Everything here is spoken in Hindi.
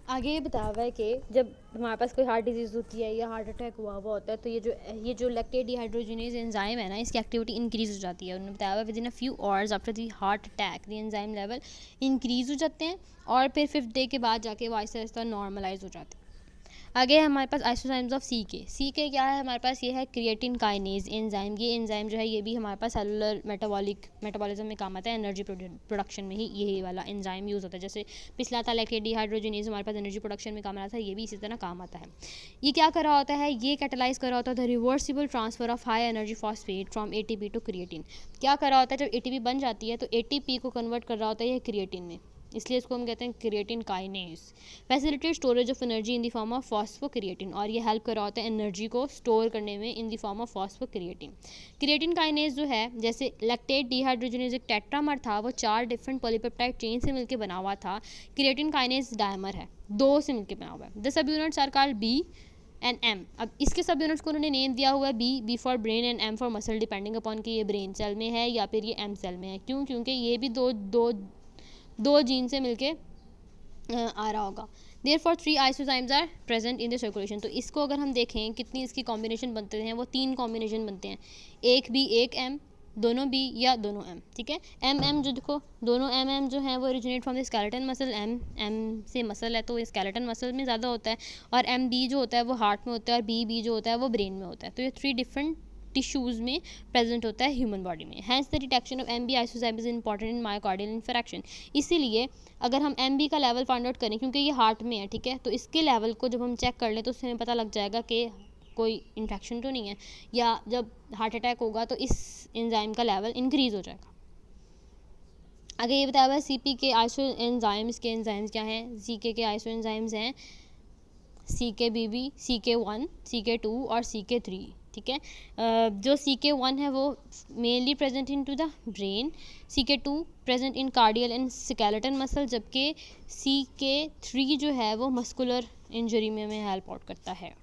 आगे ये बताया हुआ है कि जब हमारे पास कोई हार्ट डिजीज़ होती है या हार्ट अटैक हुआ होता है तो ये जो लैक्टेट डिहाइड्रोजिनेज एंजाइम है ना, इसकी एक्टिविटी इंक्रीज़ हो जाती है। उन्होंने बताया हुआ with in a few hours after the heart attack the enzyme level increase हो जाते हैं और फिर 5th डे के बाद जाके वो आहिस्ता आहिस्ता नॉर्मलाइज हो जाते हैं। आगे है हमारे पास आइसोजाइम्स ऑफ सी के क्या है हमारे पास, ये है क्रिएटिन काइनेज एंजाइम। ये एंजाइम जो है ये भी हमारे पास सेलुलर मेटाबॉलिज्म में काम आता है, एनर्जी प्रोडक्शन में ही यही वाला एंजाइम यूज़ होता है। जैसे पिछला था लैक्टेट डिहाइड्रोजिनेज हमारे पास एनर्जी प्रोडक्शन में काम आता था, ये भी इसी तरह काम आता है। ये क्या कर रहा होता है, ये कैटलाइज कर रहा होता है the reversible transfer of high energy phosphate from ATP to creatine. क्या कर रहा होता है, जब ATP बन जाती है तो ATP को कन्वर्ट कर रहा होता है ये क्रिएटिन में, इसलिए इसको हम कहते हैं creatine kinase. Facilitate storage of energy in the form of phosphocreatine, और ये हेल्प कर रहा होता है एनर्जी को स्टोर करने में in the form of phosphocreatine. Creatine kinase जो है, जैसे लैक्टेट डिहाइड्रोजिनेज एक टेट्रामर था, वो 4 डिफरेंट पॉलीपेप्टाइड चेन से मिलकर बना हुआ था। क्रिएटिन काइनेज डायमर है, 2 से मिलकर बना हुआ है। The subunits are called B and M. अब इसके सब यूनिट्स को उन्होंने नेम दिया हुआ है B for brain and M for muscle, depending upon कि ये ब्रेन सेल में है या फिर ये एम सेल में है। क्यों? क्योंकि ये भी दो जीन से मिलके आ रहा होगा। Therefore 3 isozymes are present in the circulation. तो इसको अगर हम देखें कितनी इसकी कॉम्बिनेशन बनते हैं, वो 3 कॉम्बिनेशन बनते हैं, एक बी एक एम, दोनों बी या दोनों एम। ठीक है, एम जो देखो दोनों एम जो हैं वो originate from the skeleton muscle. M से मसल है तो स्केलेटन मसल में ज़्यादा होता है, और एम बी जो होता है वो हार्ट में होता है, और बी जो होता है वो ब्रेन में होता है। तो ये 3 डिफरेंट टिश्यूज़ में प्रेजेंट होता है ह्यूमन बॉडी में। Hence the detection of M B isozyme is important in myocardial infection. इसीलिए अगर हम एम बी का लेवल फाइंड आउट करें, क्योंकि ये हार्ट में है, ठीक है, तो इसके लेवल को जब हम चेक कर लें तो उससे हमें पता लग जाएगा कि कोई इन्फेक्शन तो नहीं है, या जब हार्ट अटैक होगा तो इस एंजाइम का लेवल इंक्रीज़ हो जाएगा। आगे ये बताया हुआ है सी पी के आइसो एंजाइम्स के एंजाइम्स क्या हैं। सी के आइसो एंजाइम्स हैं CKBB, CK1, CK2 और CK3। ठीक है, जो CK1 है वो mainly present in to the brain, CK2 present in cardial and skeleton muscle, जबकि CK3 जो है वो मस्कुलर इंजरी में हमें हेल्प आउट करता है।